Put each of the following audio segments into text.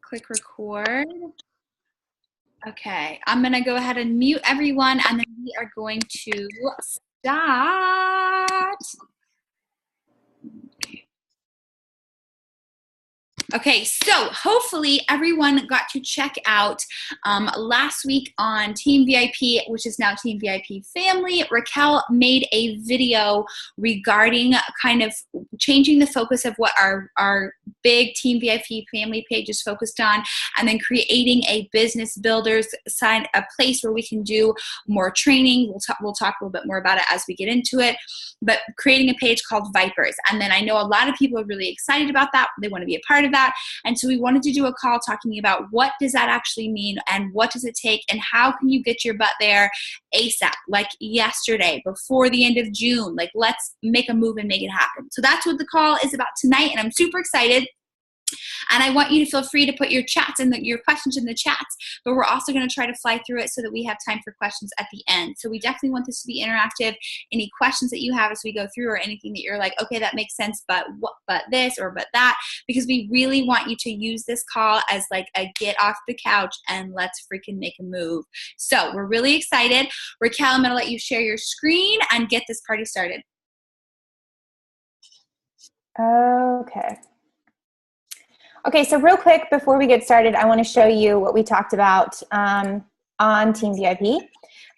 Click record. Okay, I'm gonna go ahead and mute everyone, and then we are going to start. Okay, so hopefully everyone got to check out last week on Team VIP, which is now Team VIP Family. Raquel made a video regarding kind of changing the focus of what our big Team VIP Family page is focused on, and then creating a business builders sign, a place where we can do more training. We'll talk a little bit more about it as we get into it, but creating a page called VIPERS. And then I know a lot of people are really excited about that. They want to be a part of that. And so we wanted to do a call talking about what does that actually mean, and what does it take, and how can you get your butt there ASAP, like yesterday, before the end of June. Like, let's make a move and make it happen. So that's what the call is about tonight, and I'm super excited. And I want you to feel free to put your chats and your questions in the chats, but we're also going to try to fly through it so that we have time for questions at the end. So we definitely want this to be interactive. Any questions that you have as we go through, or anything that you're like, okay, that makes sense, but what, but this, or but that, because we really want you to use this call as like a get off the couch and let's freaking make a move. So we're really excited. Raquel, I'm going to let you share your screen and get this party started. Okay, so real quick before we get started, I want to show you what we talked about on Team VIP.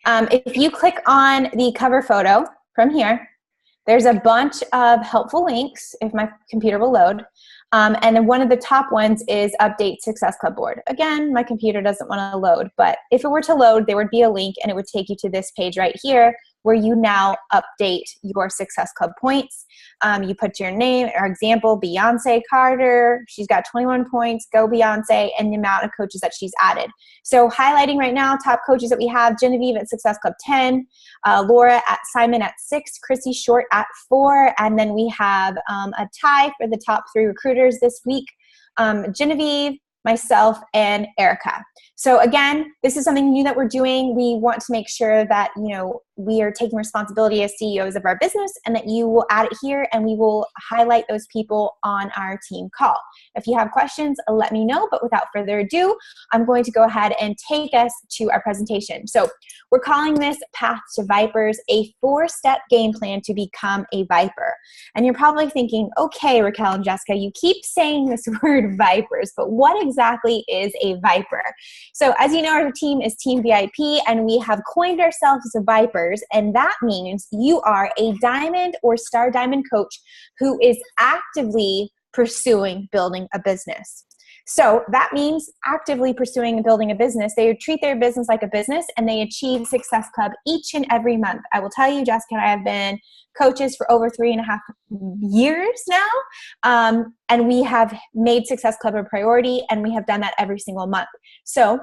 If you click on the cover photo from here, there's a bunch of helpful links, if my computer will load. And then one of the top ones is Update Success Club Board. Again, my computer doesn't want to load, but if it were to load, there would be a link and it would take you to this page right here where you now update your Success Club points. You put your name, or example, Beyonce Carter. She's got 21 points, go Beyonce, and the amount of coaches that she's added. So highlighting right now, top coaches that we have: Genevieve at Success Club 10, Laura at Simon at 6, Chrissy Short at 4, and then we have a tie for the top 3 recruiters this week, Genevieve, myself, and Erica. So again, this is something new that we're doing. We want to make sure that, you know, we are taking responsibility as CEOs of our business, and that you will add it here and we will highlight those people on our team call. If you have questions, let me know, but without further ado, I'm going to go ahead and take us to our presentation. So we're calling this Path to Vipers, a 4-step game plan to become a Viper. And you're probably thinking, okay, Raquel and Jessica, you keep saying this word Vipers, but what exactly is a Viper? So as you know, our team is Team VIP, and we have coined ourselves as a Vipers, and that means you are a diamond or star diamond coach who is actively pursuing building a business. So that means actively pursuing and building a business. They treat their business like a business, and they achieve Success Club each and every month. I will tell you, Jessica and I have been coaches for over 3.5 years now, and we have made Success Club a priority, and we have done that every single month. So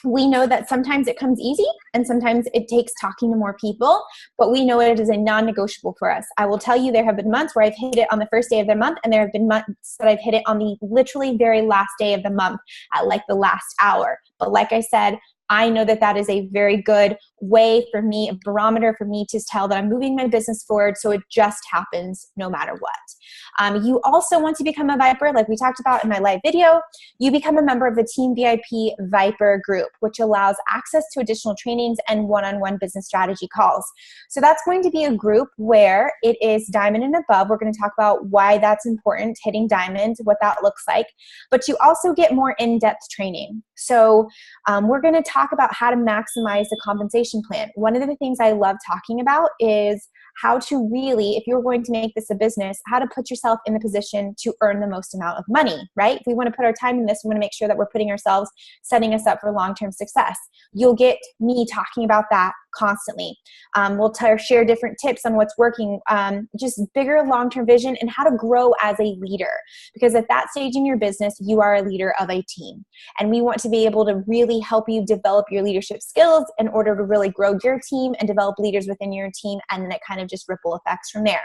we know that sometimes it comes easy and sometimes it takes talking to more people, but we know it is a non-negotiable for us. I will tell you, there have been months where I've hit it on the first day of the month, and there have been months that I've hit it on the literally very last day of the month at like the last hour. But like I said, I know that that is a very good way for me, a barometer for me to tell that I'm moving my business forward, so it just happens no matter what. You also want to become a Viper, like we talked about in my live video. You become a member of the Team VIP Viper group, which allows access to additional trainings and one-on-one business strategy calls. So that's going to be a group where it is diamond and above. We're going to talk about why that's important, hitting diamond, what that looks like. But you also get more in-depth training. So we're going to talk about how to maximize the compensation plan. One of the things I love talking about is how to really, if you're going to make this a business, how to put yourself in the position to earn the most amount of money, right? If we want to put our time in this, we want to make sure that we're putting ourselves, setting us up for long-term success. You'll get me talking about that constantly. We'll share different tips on what's working, just bigger long-term vision, and how to grow as a leader. Because at that stage in your business, you are a leader of a team. And we want to be able to really help you develop your leadership skills in order to really grow your team and develop leaders within your team, and then it kind of just ripple effects from there.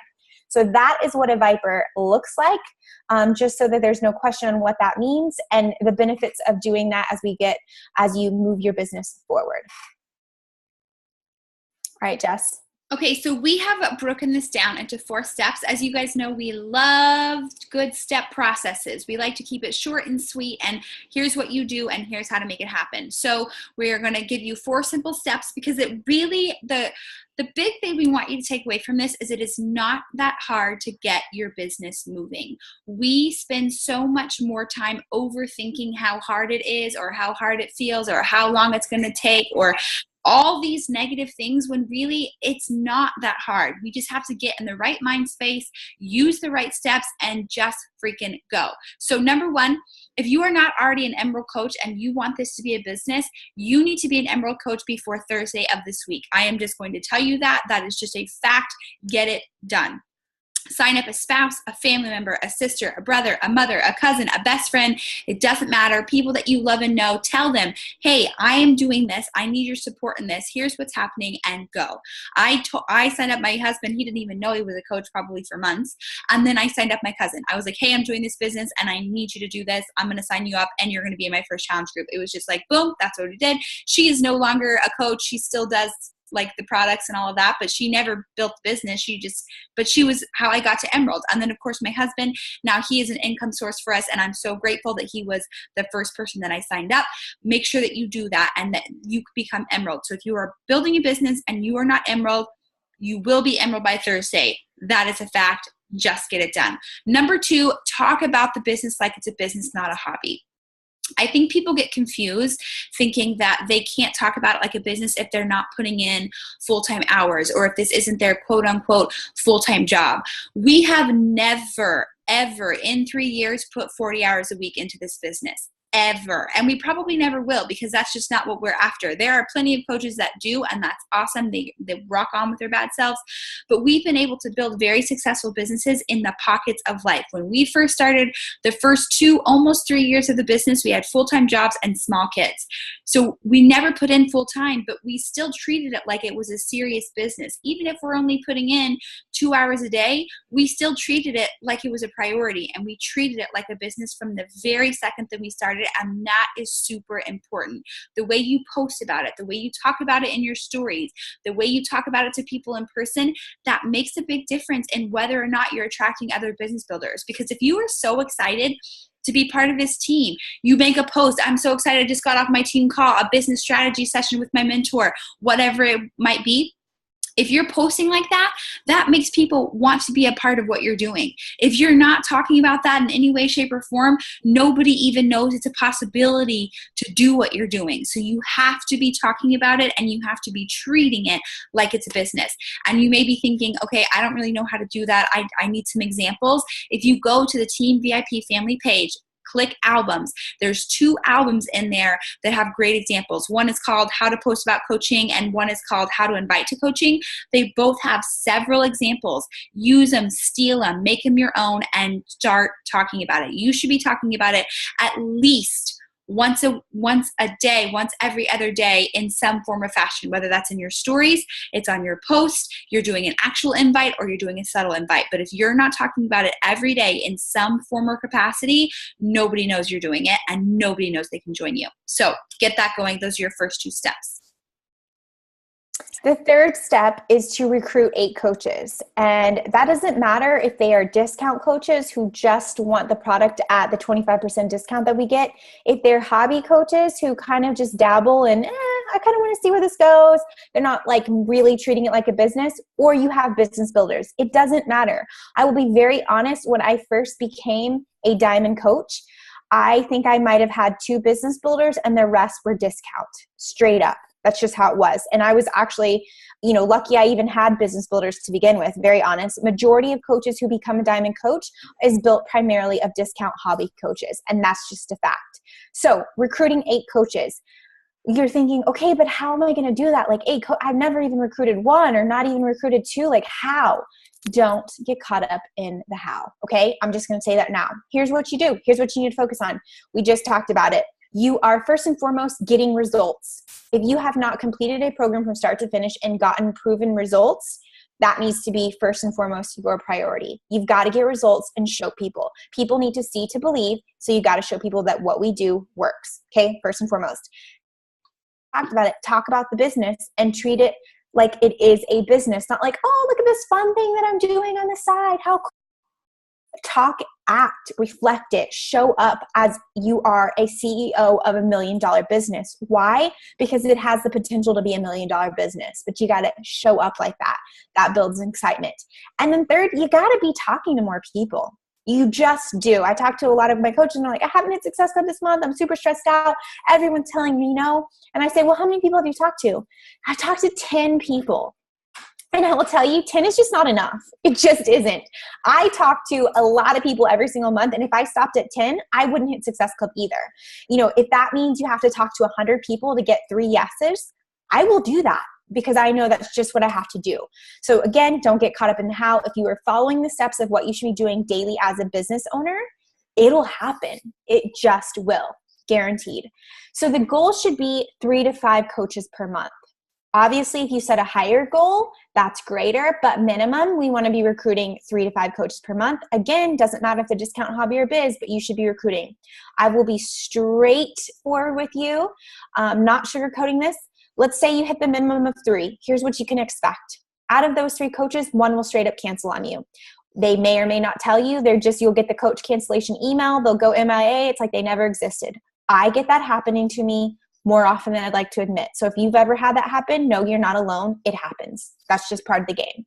So that is what a Viper looks like, just so that there's no question on what that means and the benefits of doing that as you move your business forward. All right, Jess. Okay, so we have broken this down into 4 steps. As you guys know, we love good step processes. We like to keep it short and sweet, and here's what you do and here's how to make it happen. So we're going to give you 4 simple steps, because it really, the big thing we want you to take away from this is it is not that hard to get your business moving. We spend so much more time overthinking how hard it is, or how hard it feels, or how long it's going to take, or all these negative things, when really it's not that hard. We just have to get in the right mind space, use the right steps, and just freaking go. So number 1, if you are not already an Emerald Coach and you want this to be a business, you need to be an Emerald Coach before Thursday of this week. I am just going to tell you that. That is just a fact. Get it done. Sign up a spouse, a family member, a sister, a brother, a mother, a cousin, a best friend. It doesn't matter. People that you love and know, tell them, hey, I am doing this. I need your support in this. Here's what's happening, and go. I signed up my husband. He didn't even know he was a coach probably for months. And then I signed up my cousin. I was like, hey, I'm doing this business and I need you to do this. I'm going to sign you up and you're going to be in my first challenge group. It was just like, boom, that's what we did. She is no longer a coach. She still does like the products and all of that, but she never built business. But she was how I got to Emerald. And then of course my husband, now he is an income source for us, and I'm so grateful that he was the first person that I signed up. Make sure that you do that and that you become Emerald. So if you are building a business and you are not Emerald, you will be Emerald by Thursday. That is a fact. Just get it done. Number 2, talk about the business like it's a business, not a hobby. I think people get confused thinking that they can't talk about it like a business if they're not putting in full-time hours, or if this isn't their quote-unquote full-time job. We have never, ever in 3 years put 40 hours a week into this business. Ever. And we probably never will, because that's just not what we're after. There are plenty of coaches that do, and that's awesome. They rock on with their bad selves. But we've been able to build very successful businesses in the pockets of life. When we first started, the first 2, almost 3 years of the business, we had full-time jobs and small kids. So we never put in full-time, but we still treated it like it was a serious business. Even if we're only putting in 2 hours a day, we still treated it like it was a priority, and we treated it like a business from the very second that we started. And that is super important. The way you post about it, the way you talk about it in your stories, the way you talk about it to people in person, that makes a big difference in whether or not you're attracting other business builders. Because if you are so excited to be part of this team, you make a post, I'm so excited, I just got off my team call, a business strategy session with my mentor, whatever it might be. If you're posting like that, that makes people want to be a part of what you're doing. If you're not talking about that in any way, shape, or form, nobody even knows it's a possibility to do what you're doing. So you have to be talking about it, and you have to be treating it like it's a business. And you may be thinking, okay, I don't really know how to do that. I need some examples. If you go to the Team VIP family page, click albums. There's 2 albums in there that have great examples. One is called How to Post About Coaching, and one is called How to Invite to Coaching. They both have several examples. Use them, steal them, make them your own, and start talking about it. You should be talking about it at least once a day, once every other day, in some form or fashion, whether that's in your stories, it's on your post, you're doing an actual invite, or you're doing a subtle invite. But if you're not talking about it every day in some form or capacity, nobody knows you're doing it, and nobody knows they can join you. So get that going. Those are your first 2 steps. The third step is to recruit 8 coaches. And that doesn't matter if they are discount coaches who just want the product at the 25% discount that we get. If they're hobby coaches who kind of just dabble in, I kind of want to see where this goes. They're not like really treating it like a business, or you have business builders. It doesn't matter. I will be very honest. When I first became a diamond coach, I think I might have had 2 business builders, and the rest were discount, straight up. That's just how it was. And I was actually, lucky I even had business builders to begin with, very honest. Majority of coaches who become a diamond coach is built primarily of discount hobby coaches. And that's just a fact. So recruiting 8 coaches. You're thinking, okay, but how am I going to do that? Like I've never even recruited 1, or not even recruited 2. Like how? Don't get caught up in the how. Okay. I'm just going to say that now. Here's what you do. Here's what you need to focus on. We just talked about it. You are first and foremost getting results. If you have not completed a program from start to finish and gotten proven results, that needs to be first and foremost your priority. You've got to get results and show people. People need to see to believe, so you got to show people that what we do works. Okay, first and foremost. Talk about it. Talk about the business and treat it like it is a business, not like, oh, look at this fun thing that I'm doing on the side. How cool. Talk, act, reflect it, show up as you are a CEO of $1 million business. Why? Because it has the potential to be $1 million business, but you got to show up like that. That builds excitement. And then third, you got to be talking to more people. You just do. I talk to a lot of my coaches and they're like, I haven't had success this month. I'm super stressed out. Everyone's telling me no. And I say, well, how many people have you talked to? I've talked to 10 people. And I will tell you, 10 is just not enough. It just isn't. I talk to a lot of people every single month. And if I stopped at 10, I wouldn't hit Success Club either. You know, if that means you have to talk to 100 people to get 3 yeses, I will do that because I know that's just what I have to do. So again, don't get caught up in how. If you are following the steps of what you should be doing daily as a business owner, it'll happen. It just will, guaranteed. So the goal should be 3 to 5 coaches per month. Obviously, if you set a higher goal, that's greater, but minimum, we want to be recruiting 3 to 5 coaches per month. Again, doesn't matter if it's a discount, hobby, or biz, but you should be recruiting. I will be straightforward with you, not sugarcoating this. Let's say you hit the minimum of 3. Here's what you can expect. Out of those 3 coaches, 1 will straight up cancel on you. They may or may not tell you. You'll get the coach cancellation email. They'll go MIA. It's like they never existed. I get that happening to me more often than I'd like to admit. So if you've ever had that happen, no, you're not alone. It happens. That's just part of the game.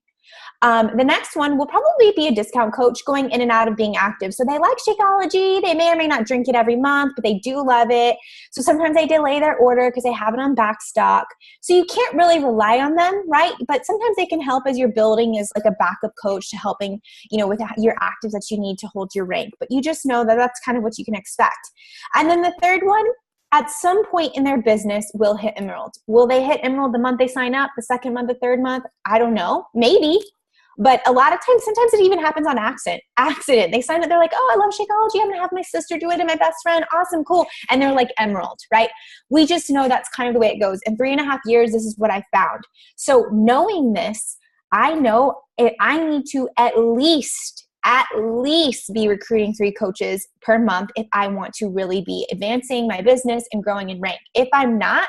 The next one will probably be a discount coach going in and out of being active. So they like Shakeology. They may or may not drink it every month, but they do love it. So sometimes they delay their order because they have it on back stock. So you can't really rely on them, right? But sometimes they can help as you're building as like a backup coach to helping, you know, with your actives that you need to hold your rank. But you just know that that's kind of what you can expect. And then the third one, at some point in their business, will hit Emerald. Will they hit Emerald the month they sign up, the second month, the third month? I don't know. Maybe. But a lot of times, sometimes it even happens on accident. They sign up, they're like, oh, I love Shakeology. I'm going to have my sister do it and my best friend. Awesome, cool. And they're like Emerald, right? We just know that's kind of the way it goes. In 3.5 years, this is what I found. So knowing this, I know I need to at least be recruiting 3 coaches per month if I want to really be advancing my business and growing in rank. If I'm not,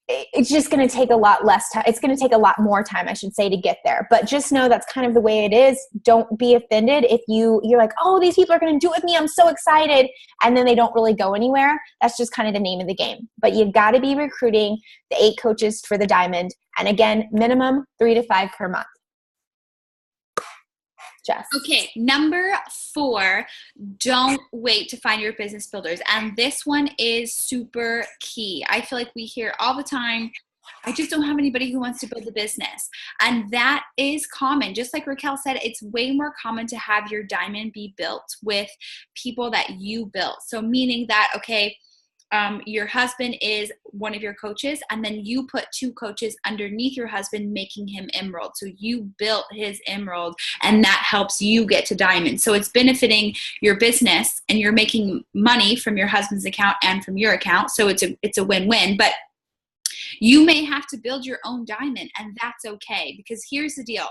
it's just going to take a lot less time. It's going to take a lot more time, I should say, to get there. But just know that's kind of the way it is. Don't be offended if you're like, oh, these people are going to do it with me. I'm so excited. And then they don't really go anywhere. That's just kind of the name of the game. But you've got to be recruiting the 8 coaches for the diamond. And again, minimum 3 to 5 per month. Jess. Okay, number 4, don't wait to find your business builders. And this one is super key. I feel like we hear all the time, I just don't have anybody who wants to build a business. And that is common. Just like Raquel said, it's way more common to have your diamond be built with people that you built. So meaning that, okay, your husband is one of your coaches, and then you put 2 coaches underneath your husband, making him emerald. So you built his emerald, and that helps you get to diamond. So it's benefiting your business, and you're making money from your husband's account and from your account. So it's a win-win. But you may have to build your own diamond, and that's okay, because here's the deal.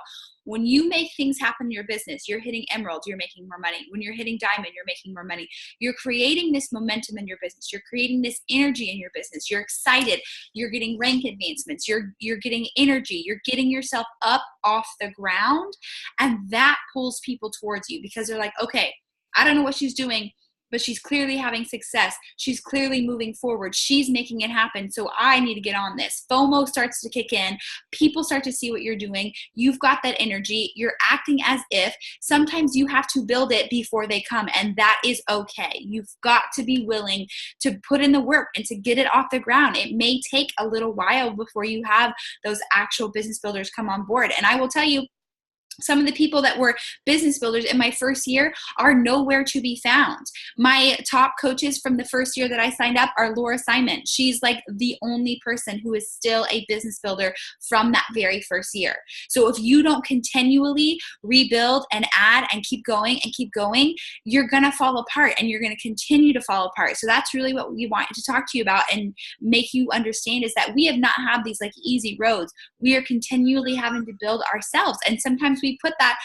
When you make things happen in your business, you're hitting emerald, you're making more money. When you're hitting diamond, you're making more money. You're creating this momentum in your business. You're creating this energy in your business. You're excited. You're getting rank advancements. You're getting energy. You're getting yourself up off the ground, and that pulls people towards you because they're like, okay, I don't know what she's doing, but she's clearly having success. She's clearly moving forward. She's making it happen. So I need to get on this. FOMO starts to kick in. People start to see what you're doing. You've got that energy. You're acting as if. Sometimes you have to build it before they come, and that is okay. You've got to be willing to put in the work and to get it off the ground. It may take a little while before you have those actual business builders come on board. And I will tell you, some of the people that were business builders in my first year are nowhere to be found. My top coaches from the first year that I signed up are Laura Simon. She's like the only person who is still a business builder from that very first year. So if you don't continually rebuild and add and keep going, you're going to fall apart, and you're going to continue to fall apart. So that's really what we want to talk to you about and make you understand, is that we have not had these like easy roads. We are continually having to build ourselves. And sometimes we put that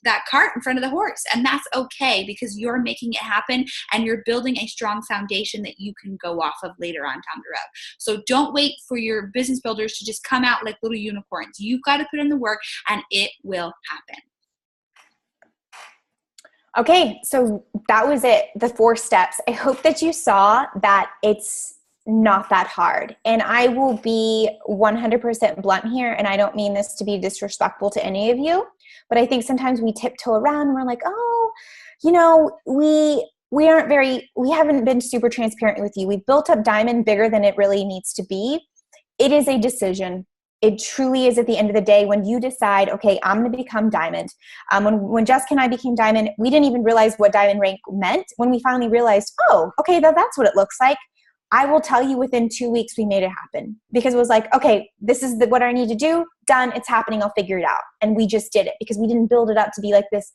that cart in front of the horse, and that's okay because you're making it happen and you're building a strong foundation that you can go off of later on down the road. So don't wait for your business builders to just come out like little unicorns. You've got to put in the work and it will happen. Okay, so that was it, the 4 steps. I hope that you saw that it's not that hard. And I will be 100% blunt here, and I don't mean this to be disrespectful to any of you, but I think sometimes we tiptoe around and we're like, oh, you know, we haven't been super transparent with you. We've built up Diamond bigger than it really needs to be. It is a decision. It truly is at the end of the day when you decide, okay, I'm going to become Diamond. When Jessica and I became Diamond, we didn't even realize what Diamond rank meant. When we finally realized, oh, okay, that's what it looks like. I will tell you within 2 weeks we made it happen because it was like, okay, this is what I need to do. Done. It's happening. I'll figure it out. And we just did it because we didn't build it up to be like this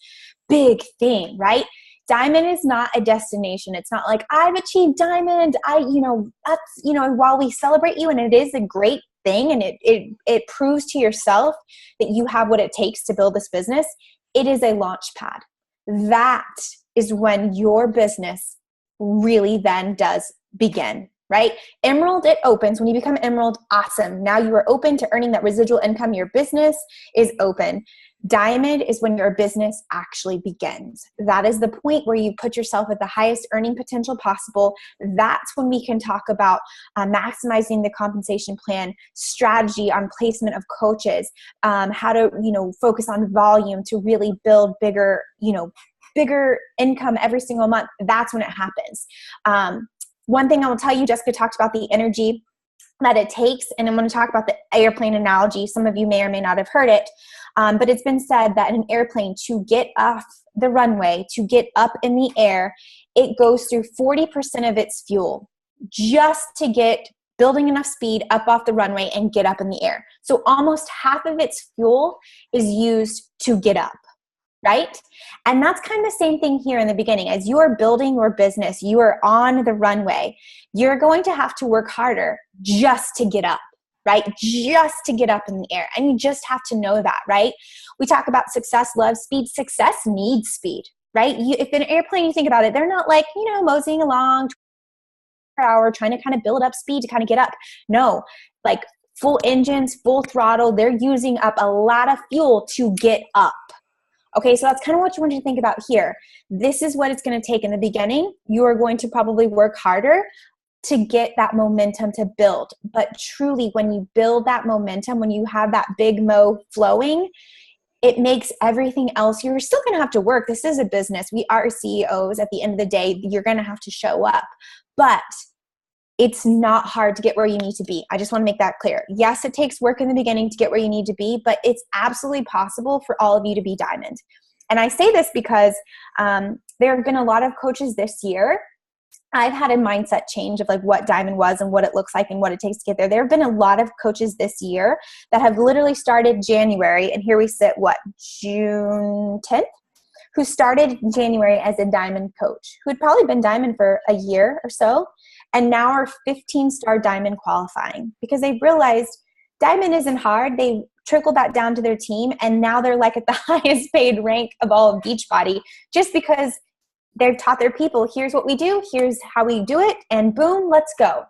big thing, right? Diamond is not a destination. It's not like I've achieved Diamond. While we celebrate you and it is a great thing and it proves to yourself that you have what it takes to build this business, it is a launch pad. That is when your business really then does begin, right? Emerald, it opens. When you become Emerald, awesome. Now you are open to earning that residual income. Your business is open. Diamond is when your business actually begins. That is the point where you put yourself at the highest earning potential possible. That's when we can talk about maximizing the compensation plan, strategy on placement of coaches, how to, focus on volume to really build bigger income every single month. That's when it happens. One thing I will tell you, Jessica talked about the energy that it takes, and I'm going to talk about the airplane analogy. Some of you may or may not have heard it, but it's been said that an airplane, to get off the runway, to get up in the air, it goes through 40% of its fuel just to get building enough speed up off the runway and get up in the air. So almost half of its fuel is used to get up. Right? And that's kind of the same thing here in the beginning. As you are building your business, you are on the runway, you're going to have to work harder just to get up, right? Just to get up in the air. And you just have to know that, right? We talk about success loves speed. Success needs speed, right? If an airplane, you think about it, they're not like, moseying along per hour, trying to kind of build up speed to kind of get up. No, like full engines, full throttle, they're using up a lot of fuel to get up. Okay, so that's kind of what you want to think about here. This is what it's going to take in the beginning. You are going to probably work harder to get that momentum to build. But truly, when you build that momentum, when you have that big mo flowing, it makes everything else, you're still going to have to work. This is a business. We are CEOs. At the end of the day, you're going to have to show up. But it's not hard to get where you need to be. I just want to make that clear. Yes, it takes work in the beginning to get where you need to be, but it's absolutely possible for all of you to be Diamond. And I say this because there have been a lot of coaches this year. I've had a mindset change of like what Diamond was and what it looks like and what it takes to get there. There have been a lot of coaches this year that have literally started January, and here we sit, June 10th? Who started in January as a Diamond coach, who had probably been Diamond for a year or so, and now are 15-star Diamond qualifying because they've realized Diamond isn't hard. They trickled that down to their team, and now they're like at the highest paid rank of all of Beachbody just because they've taught their people, here's what we do, here's how we do it, and boom, let's go.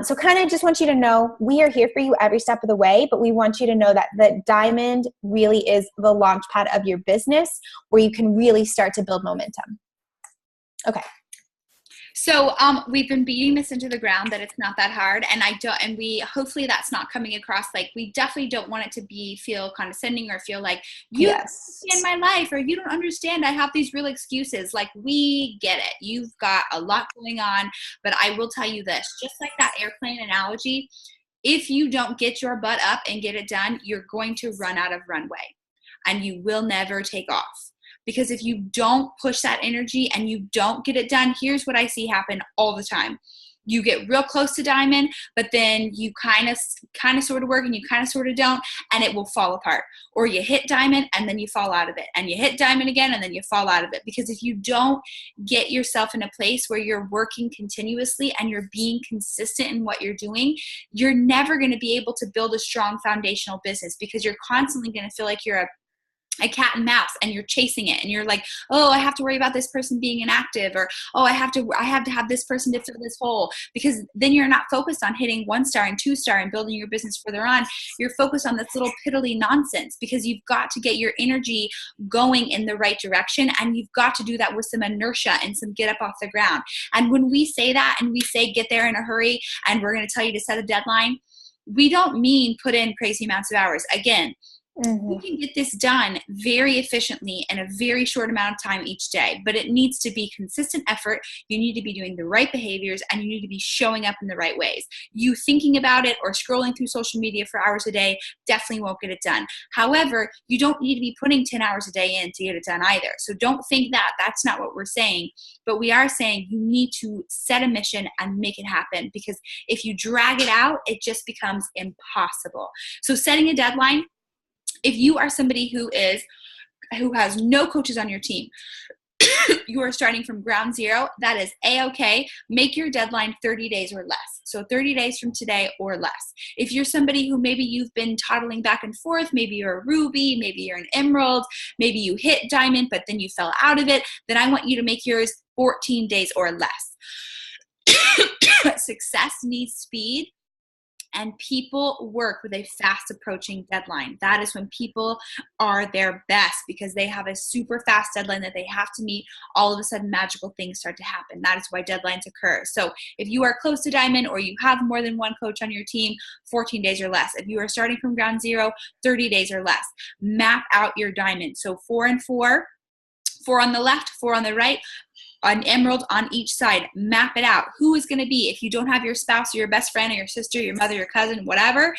So kind of just want you to know we are here for you every step of the way, but we want you to know that the Diamond really is the launch pad of your business where you can really start to build momentum. Okay. So we've been beating this into the ground that it's not that hard, and hopefully that's not coming across like we definitely don't want it to feel condescending or feel like you don't understand my life or you don't understand I have these real excuses. Like we get it. You've got a lot going on, but I will tell you this, just like that airplane analogy, if you don't get your butt up and get it done, you're going to run out of runway and you will never take off. Because if you don't push that energy and you don't get it done, here's what I see happen all the time. You get real close to Diamond, but then you kind of sort of work and you kind of sort of don't, and it will fall apart. Or you hit Diamond and then you fall out of it. And you hit Diamond again and then you fall out of it. Because if you don't get yourself in a place where you're working continuously and you're being consistent in what you're doing, you're never going to be able to build a strong foundational business because you're constantly going to feel like you're a cat and mouse, and you're chasing it, and you're like, oh, I have to worry about this person being inactive, or oh, I have to have this person to fill this hole, because then you're not focused on hitting 1-star and 2-star and building your business further on. You're focused on this little piddly nonsense, because you've got to get your energy going in the right direction, and you've got to do that with some inertia and some get up off the ground. And when we say that and we say get there in a hurry and we're going to tell you to set a deadline, we don't mean put in crazy amounts of hours. Again, you can get this done very efficiently in a very short amount of time each day, but it needs to be consistent effort. You need to be doing the right behaviors, and you need to be showing up in the right ways. You thinking about it or scrolling through social media for hours a day definitely won't get it done. However, you don't need to be putting 10 hours a day in to get it done either. So don't think that. That's not what we're saying. But we are saying you need to set a mission and make it happen, because if you drag it out, it just becomes impossible. So setting a deadline, if you are somebody who has no coaches on your team, you are starting from ground zero, that is A-okay. Make your deadline 30 days or less. So 30 days from today or less. If you're somebody who maybe you've been toddling back and forth, maybe you're a ruby, maybe you're an emerald, maybe you hit diamond, but then you fell out of it, then I want you to make yours 14 days or less. Success needs speed. And people work with a fast approaching deadline. That is when people are their best, because they have a super fast deadline that they have to meet. All of a sudden, magical things start to happen. That is why deadlines occur. So if you are close to diamond, or you have more than one coach on your team, 14 days or less. If you are starting from ground zero, 30 days or less. Map out your diamond. So 4 and 4, 4 on the left, 4 on the right, an emerald on each side. Map it out. Who is going to be, if you don't have your spouse or your best friend or your sister, your mother, your cousin, whatever,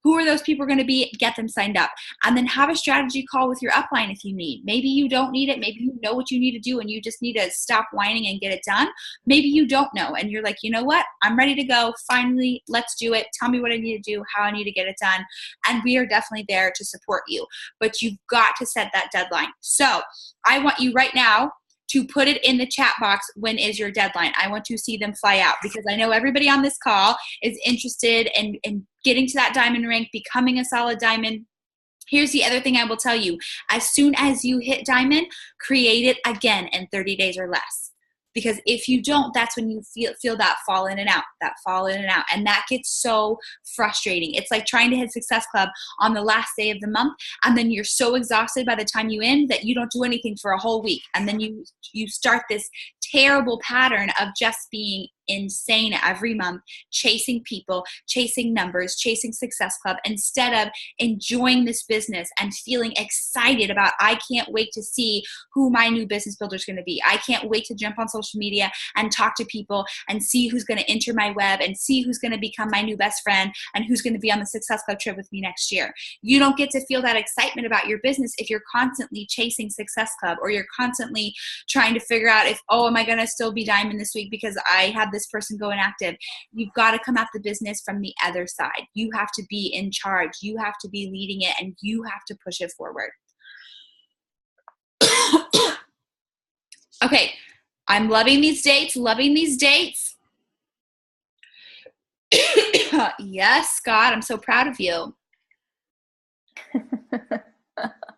who are those people going to be? Get them signed up. And then have a strategy call with your upline if you need. Maybe you don't need it. Maybe you know what you need to do and you just need to stop whining and get it done. Maybe you don't know and you're like, you know what? I'm ready to go. Finally, let's do it. Tell me what I need to do, how I need to get it done. And we are definitely there to support you. But you've got to set that deadline. So I want you right now to put it in the chat box. When is your deadline? I want to see them fly out, because I know everybody on this call is interested in getting to that diamond rank, becoming a solid diamond. Here's the other thing I will tell you. As soon as you hit diamond, create it again in 30 days or less. Because if you don't, that's when you feel that fall in and out, And that gets so frustrating. It's like trying to hit Success Club on the last day of the month, and then you're so exhausted by the time you end that you don't do anything for a whole week. And then you start this terrible pattern of just being insane every month, chasing people, chasing numbers, chasing Success Club, instead of enjoying this business and feeling excited about, I can't wait to see who my new business builder is going to be. I can't wait to jump on social media and talk to people and see who's going to enter my web and see who's going to become my new best friend and who's going to be on the Success Club trip with me next year. You don't get to feel that excitement about your business if you're constantly chasing Success Club, or you're constantly trying to figure out if, oh, am I going to still be diamond this week because I had this person go inactive. You've got to come at the business from the other side. You have to be in charge. You have to be leading it, and you have to push it forward. Okay, I'm loving these dates, Yes, Scott, I'm so proud of you.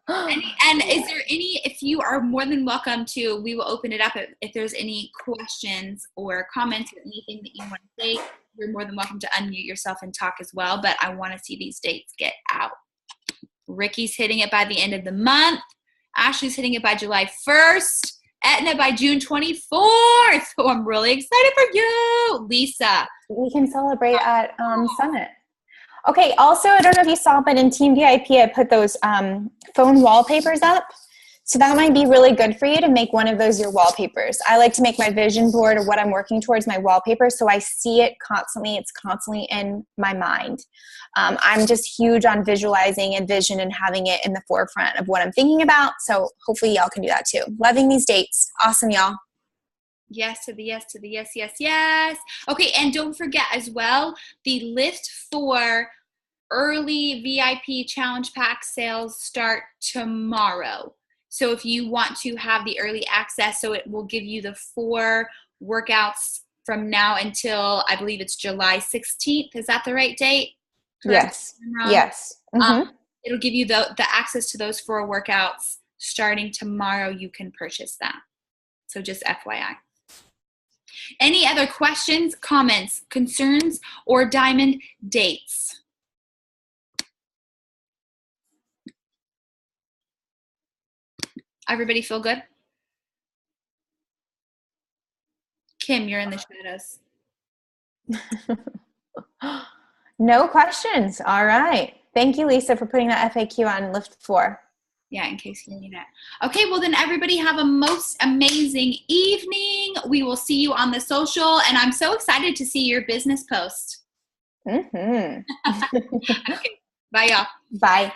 And is there any, if you are more than welcome to, we will open it up if there's any questions or comments or anything that you want to say, you're more than welcome to unmute yourself and talk as well. But I want to see these dates get out. Ricky's hitting it by the end of the month. Ashley's hitting it by July 1st. Etna by June 24th. Oh, I'm really excited for you. Lisa. We can celebrate at Summit. Okay, also, I don't know if you saw, but in Team VIP, I put those phone wallpapers up. So that might be really good for you to make one of those your wallpapers. I like to make my vision board of what I'm working towards my wallpaper, so I see it constantly. It's constantly in my mind. I'm just huge on visualizing and vision and having it in the forefront of what I'm thinking about. So hopefully y'all can do that too. Loving these dates. Awesome, y'all. Yes to the yes to the yes, yes, yes. Okay, and don't forget as well, the list for early VIP challenge pack sales start tomorrow. So if you want to have the early access, so it will give you the 4 workouts from now until, I believe it's July 16th. Is that the right date? Correct? Yes. Yes. Mm-hmm. It'll give you the access to those 4 workouts. Starting tomorrow, you can purchase that. So just FYI. Any other questions, comments, concerns, or diamond dates? Everybody feel good? Kim, you're in the shadows. No questions. All right. Thank you, Lisa, for putting that FAQ on Lift 4. Yeah, in case you need it. Okay, well then everybody have a most amazing evening. We will see you on the social, and I'm so excited to see your business post. Mm-hmm. Okay, bye y'all. Bye.